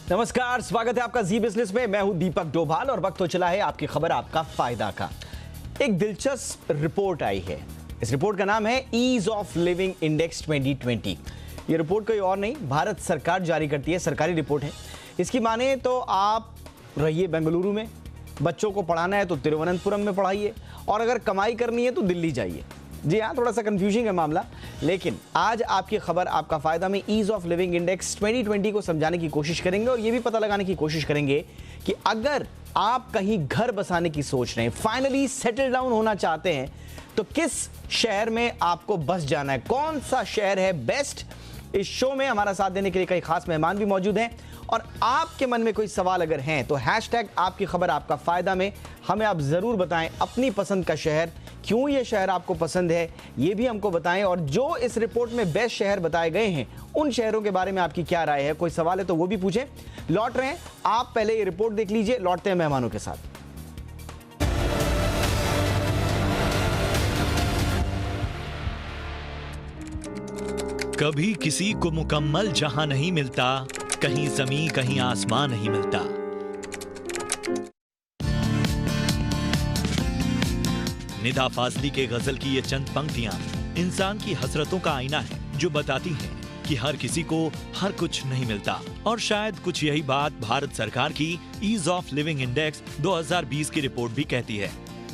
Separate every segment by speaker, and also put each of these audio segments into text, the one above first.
Speaker 1: नमस्कार, स्वागत है आपका जी बिजनेस में। मैं हूं दीपक डोभाल और वक्त हो चला है आपकी खबर आपका फायदा का। एक दिलचस्प रिपोर्ट आई है। इस रिपोर्ट का नाम है ईज ऑफ लिविंग इंडेक्स 2020। ये रिपोर्ट कोई और नहीं, भारत सरकार जारी करती है, सरकारी रिपोर्ट है। इसकी माने तो आप रहिए बेंगलुरु में, बच्चों को पढ़ाना है तो तिरुवनंतपुरम में पढ़ाइए, और अगर कमाई करनी है तो दिल्ली जाइए। जी हाँ, थोड़ा सा कंफ्यूजिंग है मामला, लेकिन आज आपकी खबर आपका फायदा में ईज ऑफ लिविंग इंडेक्स 2020 को समझाने की कोशिश करेंगे और ये भी पता लगाने की कोशिश करेंगे कि अगर आप कहीं घर बसाने की सोच रहे हैं, फाइनली सेटल डाउन होना चाहते हैं, तो किस शहर में आपको बस जाना है, कौन सा शहर है बेस्ट। इस शो में हमारा साथ देने के लिए कई खास मेहमान भी मौजूद हैं और आपके मन में कोई सवाल अगर हैं तो हैशटैग आपकी खबर आपका फायदा में हमें आप जरूर बताएं अपनी पसंद का शहर, क्यों ये शहर आपको पसंद है ये भी हमको बताएं, और जो इस रिपोर्ट में बेस्ट शहर बताए गए हैं उन शहरों के बारे में आपकी क्या राय है। कोई सवाल है तो वो भी पूछें। लौट रहे हैं, आप पहले ये रिपोर्ट देख लीजिए, लौटते हैं मेहमानों के साथ।
Speaker 2: कभी किसी को मुकम्मल जहां नहीं मिलता, कहीं जमीन कहीं आसमान नहीं मिलता। निदा फाजली के गजल की ये चंद पंक्तियां इंसान की हसरतों का आईना है, जो बताती हैं कि हर किसी को हर कुछ नहीं मिलता। और शायद कुछ यही बात भारत सरकार की ईज ऑफ लिविंग इंडेक्स 2020 की रिपोर्ट भी कहती है।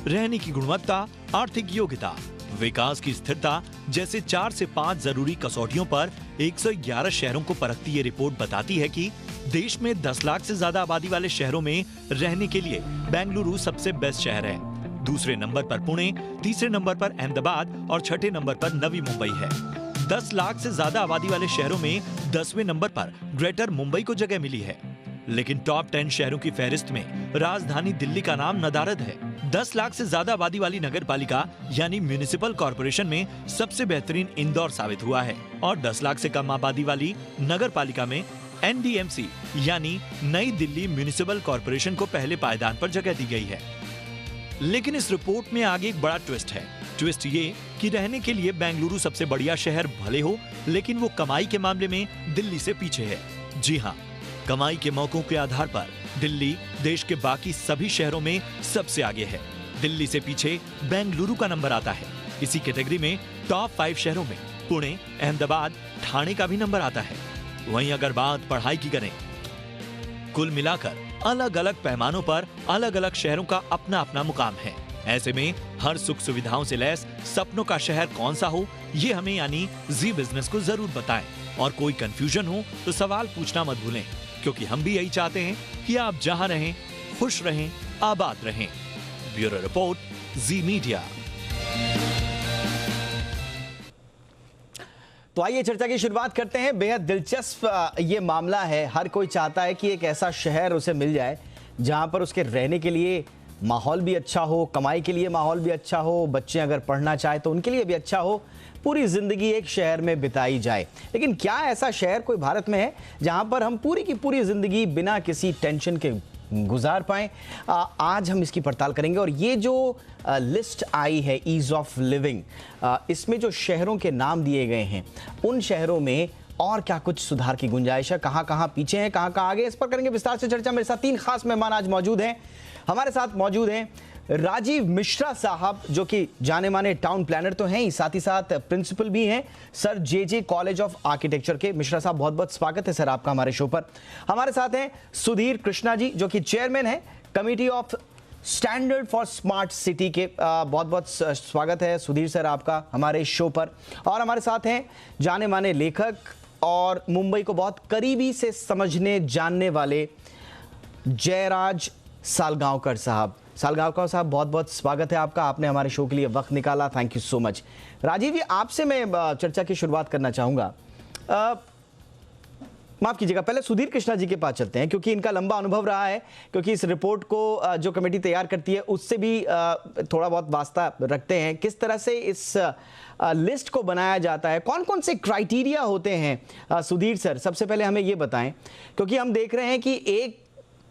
Speaker 2: रहने की गुणवत्ता, आर्थिक योग्यता, विकास की स्थिरता जैसे 4 से 5 जरूरी कसौटियों पर 111 शहरों को परखती ये रिपोर्ट बताती है कि देश में 10 लाख से ज्यादा आबादी वाले शहरों में रहने के लिए बेंगलुरु सबसे बेस्ट शहर है। दूसरे नंबर पर पुणे, तीसरे नंबर पर अहमदाबाद और छठे नंबर पर नवी मुंबई है। 10 लाख से ज्यादा आबादी वाले शहरों में 10वें नंबर पर ग्रेटर मुंबई को जगह मिली है। लेकिन टॉप 10 शहरों की फहरिस्त में राजधानी दिल्ली का नाम नदारद है। 10 लाख से ज्यादा आबादी वाली नगर पालिका यानी म्यूनिसिपल कॉर्पोरेशन में सबसे बेहतरीन इंदौर साबित हुआ है, और 10 लाख से कम आबादी वाली नगर पालिका में NDMC यानी नई दिल्ली म्यूनिसिपल कॉर्पोरेशन को पहले पायदान पर जगह दी गई है। लेकिन इस रिपोर्ट में आगे एक बड़ा ट्विस्ट है। ट्विस्ट ये कि रहने के लिए बेंगलुरु सबसे बढ़िया शहर भले हो, लेकिन वो कमाई के मामले में दिल्ली से पीछे है। जी हाँ, कमाई के मौकों के आधार पर दिल्ली देश के बाकी सभी शहरों में सबसे आगे है। दिल्ली से पीछे बेंगलुरु का नंबर आता है। इसी कैटेगरी में टॉप 5 शहरों में पुणे, अहमदाबाद, ठाणे का भी नंबर आता है। वहीं अगर बात पढ़ाई की करें, कुल मिलाकर अलग अलग पैमानों पर अलग अलग शहरों का अपना अपना मुकाम है। ऐसे में हर सुख सुविधाओं से लैस सपनों का शहर कौन सा हो, ये हमें यानी जी बिजनेस को जरूर बताएं। और कोई कंफ्यूजन हो तो सवाल पूछना मत भूलें, क्योंकि हम भी यही चाहते हैं कि आप जहां रहें खुश रहें, आबाद रहें। ब्यूरो रिपोर्ट, जी मीडिया।
Speaker 1: तो आइए चर्चा की शुरुआत करते हैं। बेहद दिलचस्प ये मामला है। हर कोई चाहता है कि एक ऐसा शहर उसे मिल जाए जहां पर उसके रहने के लिए माहौल भी अच्छा हो, कमाई के लिए माहौल भी अच्छा हो, बच्चे अगर पढ़ना चाहे तो उनके लिए भी अच्छा हो, पूरी जिंदगी एक शहर में बिताई जाए। लेकिन क्या ऐसा शहर कोई भारत में है जहां पर हम पूरी की पूरी जिंदगी बिना किसी टेंशन के गुजार पाएं? आज हम इसकी पड़ताल करेंगे। और ये जो लिस्ट आई है ईज ऑफ लिविंग, इसमें जो शहरों के नाम दिए गए हैं, उन शहरों में और क्या कुछ सुधार की गुंजाइश है, कहां कहां पीछे हैं, कहां कहां आगे, इस पर करेंगे विस्तार से चर्चा। मेरे साथ 3 खास मेहमान आज मौजूद हैं। हमारे साथ मौजूद हैं राजीव मिश्रा साहब, जो कि जाने माने टाउन प्लानर तो हैं ही, साथ ही साथ प्रिंसिपल भी हैं sir JJ college of architecture के। मिश्रा साहब, बहुत बहुत स्वागत है सर आपका हमारे शो पर। हमारे साथ हैं सुधीर कृष्णा जी, जो कि चेयरमैन है committee of standard for smart city के। बहुत बहुत स्वागत है सुधीर सर आपका हमारे शो पर। और हमारे साथ हैं जाने माने लेखक और मुंबई को बहुत करीबी से समझने जानने वाले जयराज सालगांवकर साहब। सालगांवकर साहब, बहुत बहुत स्वागत है आपका, आपने हमारे शो के लिए वक्त निकाला, thank you so much. Rajeev ji, आपसे मैं चर्चा की शुरुआत करना चाहूँगा। माफ कीजिएगा, पहले सुधीर कृष्णा जी के पास चलते हैं, क्योंकि इनका लंबा अनुभव रहा है, क्योंकि इस रिपोर्ट को जो कमेटी तैयार करती है उससे भी थोड़ा बहुत वास्ता रखते हैं। किस तरह से इस लिस्ट को बनाया जाता है, कौन कौन से क्राइटेरिया होते हैं? सुधीर सर, सबसे पहले हमें ये बताएं, क्योंकि हम देख रहे हैं कि एक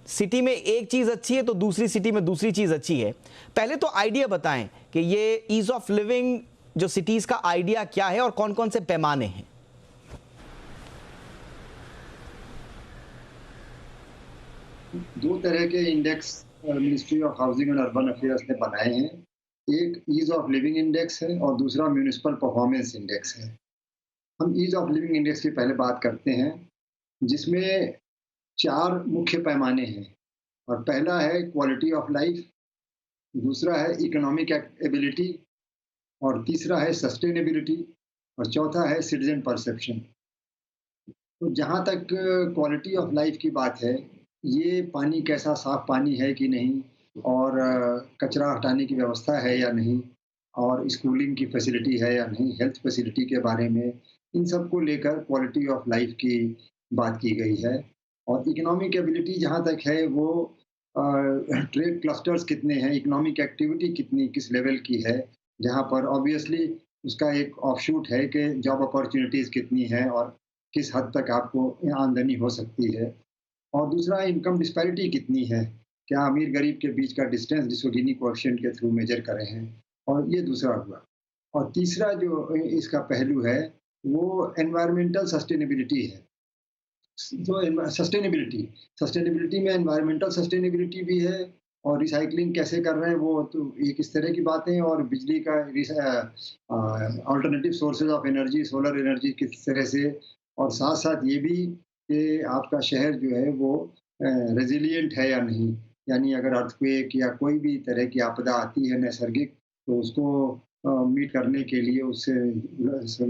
Speaker 1: सिटी में एक चीज अच्छी है तो दूसरी सिटी में दूसरी चीज अच्छी है। पहले तो आइडिया बताएं कि ये ईज ऑफ लिविंग जो सिटीज का आइडिया क्या है और कौन कौन से पैमाने हैं।
Speaker 3: दो तरह के index ministry of housing and urban affairs ने बनाए हैं। एक ईज ऑफ लिविंग इंडेक्स है और दूसरा म्यूनिसिपल परफॉर्मेंस इंडेक्स है। हम ईज ऑफ लिविंग इंडेक्स की पहले बात करते हैं, जिसमें 4 मुख्य पैमाने हैं। और पहला है क्वालिटी ऑफ लाइफ, दूसरा है इकोनॉमिक एबिलिटी, और तीसरा है सस्टेनेबिलिटी, और चौथा है सिटीजन परसेप्शन। तो जहाँ तक क्वालिटी ऑफ लाइफ की बात है, ये पानी कैसा साफ पानी है कि नहीं, और कचरा हटाने की व्यवस्था है या नहीं, और स्कूलिंग की फैसिलिटी है या नहीं, हेल्थ फैसिलिटी के बारे में, इन सब को लेकर क्वालिटी ऑफ लाइफ की बात की गई है। और इकोनॉमिक एबिलिटी जहाँ तक है, वो ट्रेड क्लस्टर्स कितने हैं, इकोनॉमिक एक्टिविटी कितनी किस लेवल की है, जहाँ पर ऑब्वियसली उसका एक ऑफशूट है कि जॉब अपॉर्चुनिटीज़ कितनी हैं और किस हद तक आपको आमदनी हो सकती है। और दूसरा इनकम डिस्पैरिटी कितनी है, क्या अमीर गरीब के बीच का डिस्टेंस, जिसको गिनी कोएफिशिएंट के थ्रू मेजर करे हैं, और ये दूसरा हुआ। और तीसरा जो इसका पहलू है, वो एनवायरमेंटल सस्टेनेबिलिटी है। जो सस्टेनेबिलिटी में एनवायरमेंटल सस्टेनेबिलिटी भी है, और रिसाइकलिंग कैसे कर रहे हैं वो तो एक इस तरह की बातें, और बिजली का alternative sources of energy, solar energy किस तरह से, और साथ साथ ये भी कि आपका शहर जो है वो रेजिलिएंट है या नहीं, यानी अगर अर्थक्वेक या कोई भी तरह की आपदा आती है नैसर्गिक, तो उसको मीट करने के लिए, उससे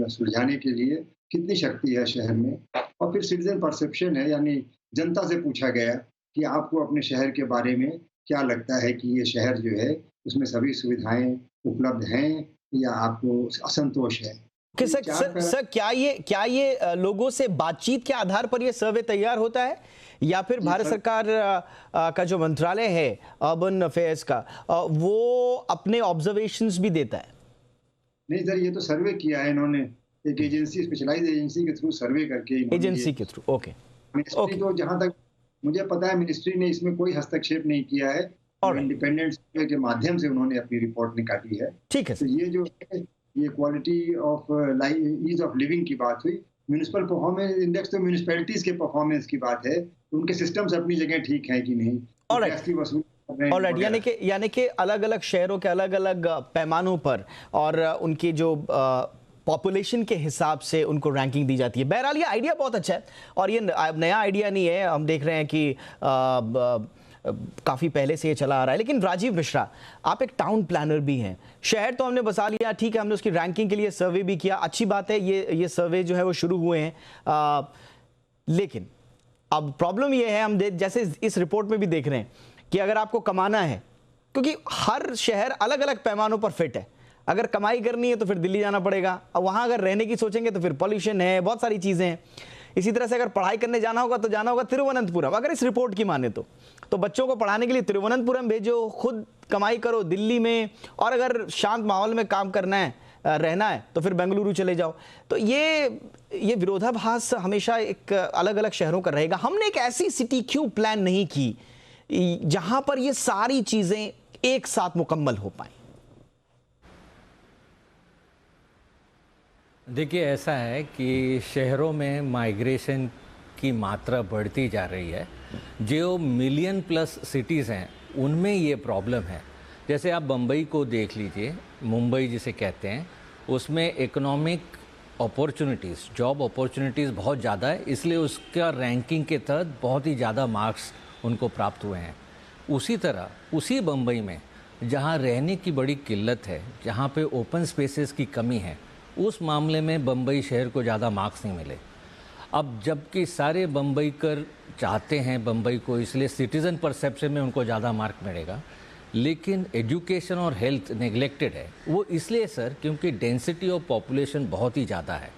Speaker 3: सुलझाने के लिए कितनी शक्ति है शहर में। और फिर सिटीजन परसेप्शन है, यानी जनता से पूछा गया कि आपको अपने शहर के बारे में क्या लगता है कि ये शहर जो है उसमें सभी सुविधाएं उपलब्ध हैं या आपको असंतोष है।
Speaker 1: कि सर क्या ये लोगों से बातचीत के आधार पर ये सर्वे तैयार होता है, या फिर भारत सरकार का जो मंत्रालय है अर्बन अफेयर्स का, वो अपने ऑब्जर्वेशंस भी देता है?
Speaker 3: नहीं सर, ये तो सर्वे किया है इन्होंने, एक एजेंसी, स्पेशलाइज्ड एजेंसी के थ्रू सर्वे करके।
Speaker 1: एजेंसी के थ्रू, ओके।
Speaker 3: मिनिस्ट्री तो जहां तक मुझे पता है, मिनिस्ट्री ने इसमें कोई हस्तक्षेप नहीं किया है, और इंडिपेंडेंट सर्वे के माध्यम से उन्होंने अपनी रिपोर्ट निकाली है।
Speaker 1: ठीक है।
Speaker 3: तो ये जो है, ये quality of life, ease of living की बात हुई। म्यूनिसिपल परफॉर्मेंस इंडेक्स तो म्यूनिसिपैलिटीज के परफॉर्मेंस की बात है, उनके सिस्टम्स अपनी जगह ठीक है कि नहीं, टैक्स की वसूली,
Speaker 1: यानी कि अलग अलग शहरों के अलग अलग पैमानों पर और उनकी जो पॉपुलेशन के हिसाब से उनको रैंकिंग दी जाती है। बहरहाल ये आइडिया बहुत अच्छा है, और ये नया आइडिया नहीं है, हम देख रहे हैं कि काफ़ी पहले से ये चला आ रहा है। लेकिन राजीव मिश्रा, आप एक टाउन प्लानर भी हैं, शहर तो हमने बसा लिया, ठीक है, हमने उसकी रैंकिंग के लिए सर्वे भी किया, अच्छी बात है, ये सर्वे जो है वो शुरू हुए हैं, लेकिन अब प्रॉब्लम ये है, हम जैसे इस रिपोर्ट में भी देख रहे हैं कि अगर आपको कमाना है, क्योंकि हर शहर अलग अलग पैमानों पर फिट है, अगर कमाई करनी है तो फिर दिल्ली जाना पड़ेगा, अब वहाँ अगर रहने की सोचेंगे तो फिर पॉल्यूशन है, बहुत सारी चीज़ें हैं। इसी तरह से अगर पढ़ाई करने जाना होगा तो जाना होगा तिरुवनंतपुरम, अगर इस रिपोर्ट की माने तो बच्चों को पढ़ाने के लिए तिरुवनंतपुरम भेजो, खुद कमाई करो दिल्ली में, और अगर शांत माहौल में काम करना है, रहना है, तो फिर बेंगलुरु चले जाओ। तो ये विरोधाभास हमेशा एक अलग अलग शहरों का रहेगा। हमने एक ऐसी सिटी क्यों प्लान नहीं की जहां पर ये सारी चीजें एक साथ मुकम्मल हो पाए?
Speaker 4: देखिए, ऐसा है कि शहरों में माइग्रेशन की मात्रा बढ़ती जा रही है। जो मिलियन प्लस सिटीज़ हैं उनमें ये प्रॉब्लम है। जैसे आप बम्बई को देख लीजिए, मुंबई जिसे कहते हैं, उसमें इकोनॉमिक अपॉर्चुनिटीज़, जॉब अपॉर्चुनिटीज़ बहुत ज़्यादा है, इसलिए उसका रैंकिंग के तहत बहुत ही ज़्यादा मार्क्स उनको प्राप्त हुए हैं। उसी तरह उसी बम्बई में जहाँ रहने की बड़ी किल्लत है, जहाँ पे ओपन स्पेसेस की कमी है, उस मामले में बम्बई शहर को ज़्यादा मार्क्स नहीं मिले। अब जबकि सारे बम्बईकर चाहते हैं बम्बई को, इसलिए सिटीज़न परसेप्शन में उनको ज़्यादा मार्क मिलेगा, लेकिन एजुकेशन और हेल्थ नेग्लेक्टेड है। वो इसलिए सर क्योंकि डेंसिटी ऑफ पॉपुलेशन बहुत ही ज़्यादा है।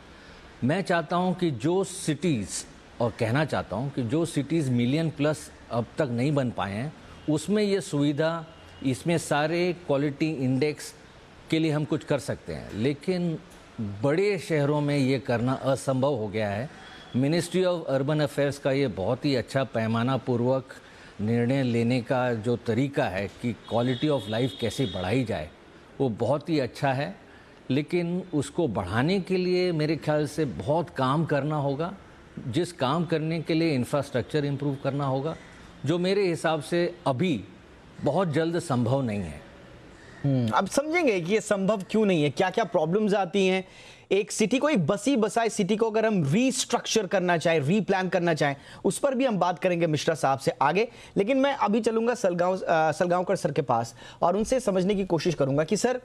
Speaker 4: मैं चाहता हूँ कि जो सिटीज़, और कहना चाहता हूँ कि जो सिटीज़ मिलियन प्लस अब तक नहीं बन पाए हैं, उसमें ये सुविधा, इसमें सारे क्वालिटी इंडेक्स के लिए हम कुछ कर सकते हैं, लेकिन बड़े शहरों में ये करना असंभव हो गया है। मिनिस्ट्री ऑफ अर्बन अफेयर्स का ये बहुत ही अच्छा पैमाना पूर्वक निर्णय लेने का जो तरीका है कि क्वालिटी ऑफ लाइफ कैसे बढ़ाई जाए, वो बहुत ही अच्छा है, लेकिन उसको बढ़ाने के लिए मेरे ख्याल से बहुत काम करना होगा। जिस काम करने के लिए इंफ्रास्ट्रक्चर इम्प्रूव करना होगा, जो मेरे हिसाब से अभी बहुत जल्द संभव नहीं है।
Speaker 1: अब समझेंगे कि ये संभव क्यों नहीं है, क्या क्या प्रॉब्लम्स आती हैं। एक सिटी को, एक बसी बसाई सिटी को अगर हम रीस्ट्रक्चर करना चाहें, रीप्लान करना चाहें, उस पर भी हम बात करेंगे मिश्रा साहब से आगे। लेकिन मैं अभी चलूंगा सलगांवकर सर के पास और उनसे समझने की कोशिश करूंगा कि सर,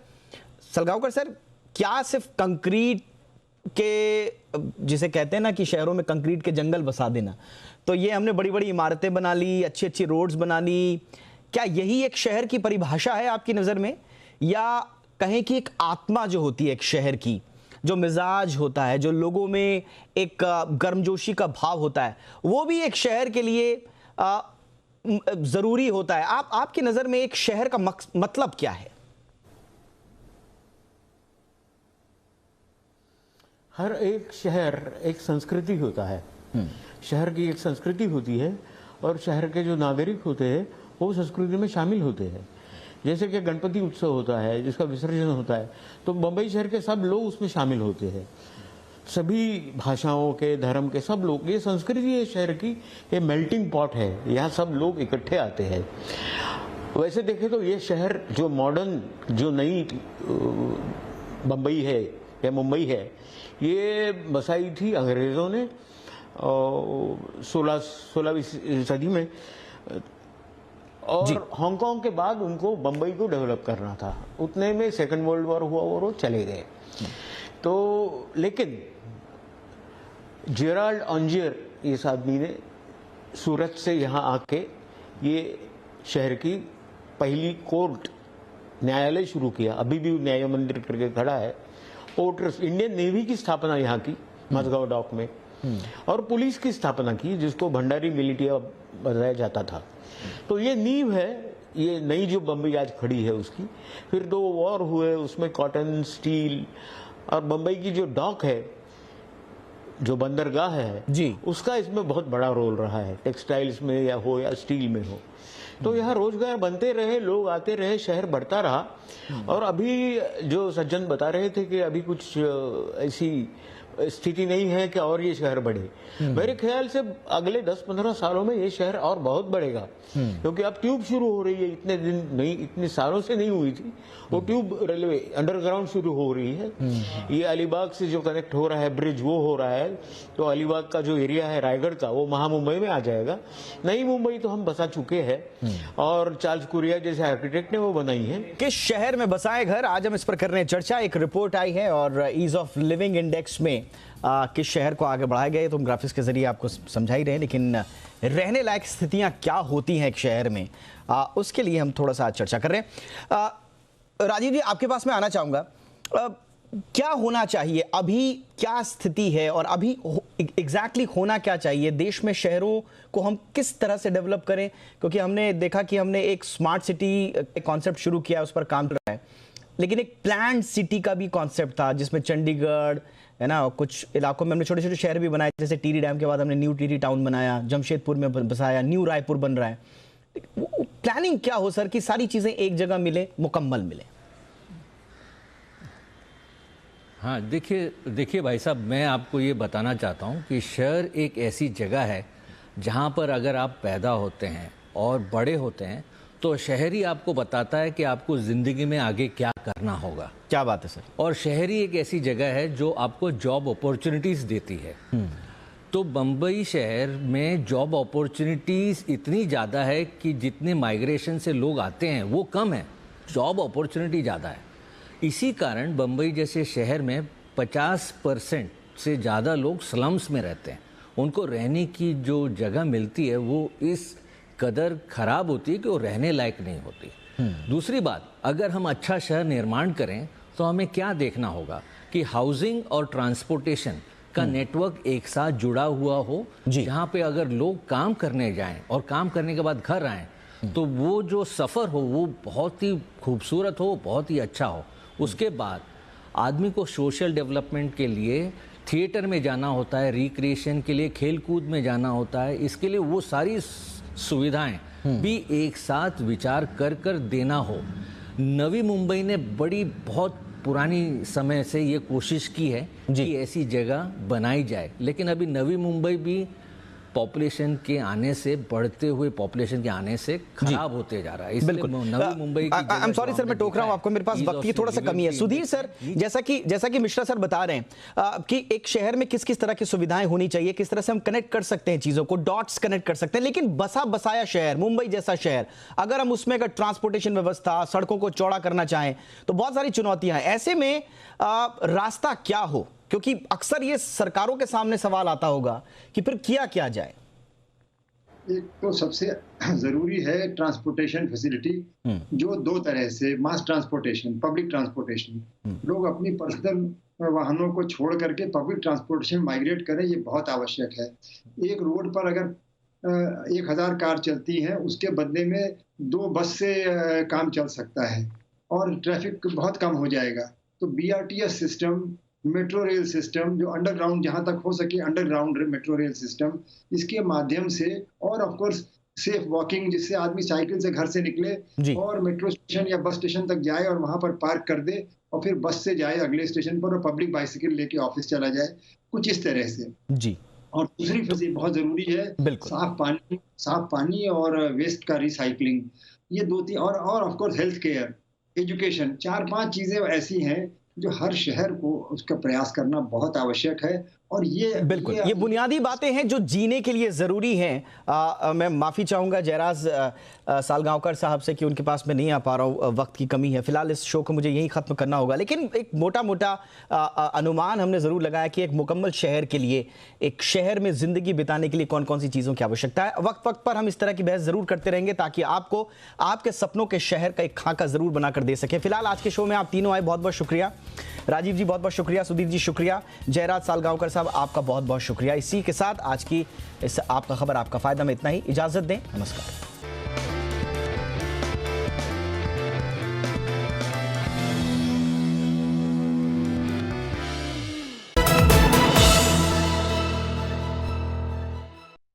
Speaker 1: सलगांवकर सर, क्या सिर्फ कंक्रीट के, जिसे कहते हैं ना कि शहरों में कंक्रीट के जंगल बसा देना, तो ये हमने बड़ी बड़ी इमारतें बना ली, अच्छी अच्छी रोड्स बना ली, क्या यही एक शहर की परिभाषा है आपकी नज़र में? या कहें कि एक आत्मा जो होती है एक शहर की, जो मिजाज होता है, जो लोगों में एक गर्मजोशी का भाव होता है, वो भी एक शहर के लिए ज़रूरी होता है? आपकी नज़र में एक शहर का मतलब क्या है?
Speaker 5: हर एक शहर एक संस्कृति होता है। शहर की एक संस्कृति होती है और शहर के जो नागरिक होते हैं वो संस्कृति में शामिल होते हैं। जैसे कि गणपति उत्सव होता है जिसका विसर्जन होता है, तो मुंबई शहर के सब लोग उसमें शामिल होते हैं, सभी भाषाओं के, धर्म के सब लोग। ये संस्कृति है शहर की, ये मेल्टिंग पॉट है, यहाँ सब लोग इकट्ठे आते हैं। वैसे देखें तो ये शहर जो मॉडर्न, जो नई बम्बई है या मुंबई है, ये बसाई थी अंग्रेज़ों ने 16वीं सदी में, और हांगकांग के बाद उनको बम्बई को डेवलप करना था। उतने में सेकेंड वर्ल्ड वॉर हुआ और वो चले गए। तो लेकिन जेराल्ड ऑन्जियर इस आदमी ने सूरत से यहाँ आके ये शहर की पहली कोर्ट, न्यायालय शुरू किया। अभी भी न्याय मंदिर करके खड़ा है। पोर्ट्स, इंडियन नेवी की स्थापना यहाँ की मजगांव डॉक में, और पुलिस की स्थापना की जिसको भंडारी मिलिटिया बताया जाता था। तो ये नींव है, ये नई जो बम्बई आज खड़ी है उसकी। फिर 2 वॉर हुए, उसमें कॉटन, स्टील, और बम्बई की जो डॉक है, जो बंदरगाह है जी, उसका इसमें बहुत बड़ा रोल रहा है, टेक्सटाइल्स में या हो या स्टील में हो। तो यहाँ रोजगार बनते रहे, लोग आते रहे, शहर बढ़ता रहा। और अभी जो सज्जन बता रहे थे कि अभी कुछ ऐसी स्थिति नहीं है कि और ये शहर बढ़े, मेरे ख्याल से अगले 10-15 सालों में ये शहर और बहुत बढ़ेगा, क्योंकि अब ट्यूब शुरू हो रही है। इतने दिन नहीं, इतने सालों से नहीं हुई थी वो ट्यूब, रेलवे अंडरग्राउंड शुरू हो रही है। ये अलीबाग से जो कनेक्ट हो रहा है ब्रिज, वो हो रहा है। तो अलीबाग का जो एरिया है रायगढ़ का, वो महामुंबई में आ जाएगा। नई मुंबई तो हम बसा चुके हैं, और चार्ल्स कुरिया जैसे आर्किटेक्ट ने वो बनाई है।
Speaker 1: किस शहर में बसाए घर, आज हम इस पर कर रहे हैं चर्चा। एक रिपोर्ट आई है और ईज ऑफ लिविंग इंडेक्स में किस शहर को आगे बढ़ाया गया है, तो हम ग्राफिक्स के जरिए आपको समझा ही रहे हैं। लेकिन रहने लायक स्थितियां क्या होती हैं एक शहर में, उसके लिए हम थोड़ा सा आज चर्चा कर रहे हैं। राजीव जी, आपके पास मैं आना चाहूँगा। क्या होना चाहिए अभी, क्या स्थिति है और अभी एग्जैक्टली होना क्या चाहिए देश में? शहरों को हम किस तरह से डेवलप करें? क्योंकि हमने देखा कि हमने एक स्मार्ट सिटी कॉन्सेप्ट शुरू किया, उस पर काम कर रहा है, लेकिन एक प्लान्ड सिटी का भी कॉन्सेप्ट था जिसमें चंडीगढ़ है ना, कुछ इलाकों में हमने छोटे छोटे शहर भी बनाए, जैसे टिहरी डैम के बाद हमने न्यू टिहरी टाउन बनाया, जमशेदपुर में बसाया, न्यू रायपुर बन रहा है। प्लानिंग क्या हो सर कि सारी चीजें एक जगह मिले, मुकम्मल मिले?
Speaker 4: हाँ, देखिए भाई साहब, मैं आपको ये बताना चाहता हूँ कि शहर एक ऐसी जगह है जहाँ पर अगर आप पैदा होते हैं और बड़े होते हैं तो शहरी आपको बताता है कि आपको ज़िंदगी में आगे क्या करना होगा।
Speaker 1: क्या बात है सर।
Speaker 4: और शहरी एक ऐसी जगह है जो आपको जॉब अपॉर्चुनिटीज़ देती है। तो बम्बई शहर में जॉब अपॉर्चुनिटीज़ इतनी ज़्यादा है कि जितने माइग्रेशन से लोग आते हैं वो कम है, जॉब अपॉर्चुनिटी ज़्यादा है। इसी कारण बम्बई जैसे शहर में 50% से ज़्यादा लोग स्लम्स में रहते हैं। उनको रहने की जो जगह मिलती है वो इस कदर ख़राब होती है कि वो रहने लायक नहीं होती। दूसरी बात, अगर हम अच्छा शहर निर्माण करें तो हमें क्या देखना होगा कि हाउसिंग और ट्रांसपोर्टेशन का नेटवर्क एक साथ जुड़ा हुआ हो, जहाँ पे अगर लोग काम करने जाएं और काम करने के बाद घर आएँ तो वो जो सफ़र हो वो बहुत ही खूबसूरत हो, बहुत ही अच्छा हो। उसके बाद आदमी को सोशल डेवलपमेंट के लिए थिएटर में जाना होता है, रिक्रिएशन के लिए खेल कूद में जाना होता है, इसके लिए वो सारी सुविधाएं भी एक साथ विचार कर देना हो। नवी मुंबई ने बहुत पुरानी समय से ये कोशिश की है कि ऐसी जगह बनाई जाए, लेकिन अभी नवी मुंबई भी पॉपुलेशन के आने से, बढ़ते हुए पॉपुलेशन के आने से खराब होते जा रहा है। बिल्कुल। Navi Mumbai
Speaker 1: I am sorry sir, मैं टोक रहा हूं आपको, मेरे पास वक्त की थोड़ा सा कमी है। सुधीर सर, जैसा कि मिश्रा सर बता रहे हैं कि एक शहर में किस किस तरह की सुविधाएं होनी चाहिए, किस तरह से हम कनेक्ट कर सकते हैं चीजों को, डॉट्स कनेक्ट कर सकते हैं, लेकिन बसा बसाया शहर, मुंबई जैसा शहर, अगर हम उसमें अगर ट्रांसपोर्टेशन व्यवस्था, सड़कों को चौड़ा करना चाहें तो बहुत सारी चुनौतियां हैं। ऐसे में रास्ता क्या हो, क्योंकि अक्सर ये सरकारों के सामने सवाल आता होगा कि फिर किया क्या जाए।
Speaker 3: एक तो सबसे जरूरी है ट्रांसपोर्टेशन फैसिलिटी, जो दो तरह से, मास ट्रांसपोर्टेशन, पब्लिक ट्रांसपोर्टेशन, लोग अपनी पर्सनल वाहनों को छोड़ करके पब्लिक ट्रांसपोर्टेशन माइग्रेट करें, ये बहुत आवश्यक है। एक रोड पर अगर 1000 कार चलती हैं, उसके बदले में 2 बस से काम चल सकता है और ट्रैफिक बहुत कम हो जाएगा। तो BRTS system, metro rail system, जो अंडरग्राउंड, जहां तक हो सके अंडरग्राउंड मेट्रो रेल सिस्टम, इसके माध्यम से, और ऑफ कोर्स सेफ वॉकिंग, जिससे आदमी साइकिल से घर से निकले और मेट्रो स्टेशन या बस स्टेशन तक जाए और वहां पर पार्क कर दे और फिर बस से जाए अगले स्टेशन पर और पब्लिक बाइसिकल लेके ऑफिस चला जाए, कुछ इस तरह से जी। और दूसरी फैसिलिटी बहुत जरूरी है, साफ पानी और वेस्ट का रिसाइकलिंग, ये 2-3, और of course health care, education, 4-5 चीजें ऐसी हैं जो हर शहर को उसका प्रयास करना बहुत आवश्यक है। और ये
Speaker 1: बिल्कुल ये बुनियादी बातें हैं जो जीने के लिए जरूरी हैं। मैं माफी चाहूंगा जयराज सालगांवकर साहब से कि उनके पास मैं नहीं आ पा रहा हूं, वक्त की कमी है। फिलहाल इस शो को मुझे यही खत्म करना होगा, लेकिन एक मोटा मोटा अनुमान हमने जरूर लगाया कि एक मुकम्मल शहर के लिए, एक शहर में जिंदगी बिताने के लिए कौन कौन सी चीजों की आवश्यकता है। वक्त वक्त पर हम इस तरह की बहस जरूर करते रहेंगे ताकि आपको आपके सपनों के शहर का एक खाका जरूर बनाकर दे सके। फिलहाल आज के शो में आप तीनों आए, बहुत बहुत शुक्रिया। राजीव जी बहुत बहुत शुक्रिया, सुधीर जी शुक्रिया, जयराज सालगांवकर साहब आपका बहुत बहुत शुक्रिया। इसी के साथ आज की इस आपका खबर आपका फायदा में इतना ही। इजाजत दें, नमस्कार।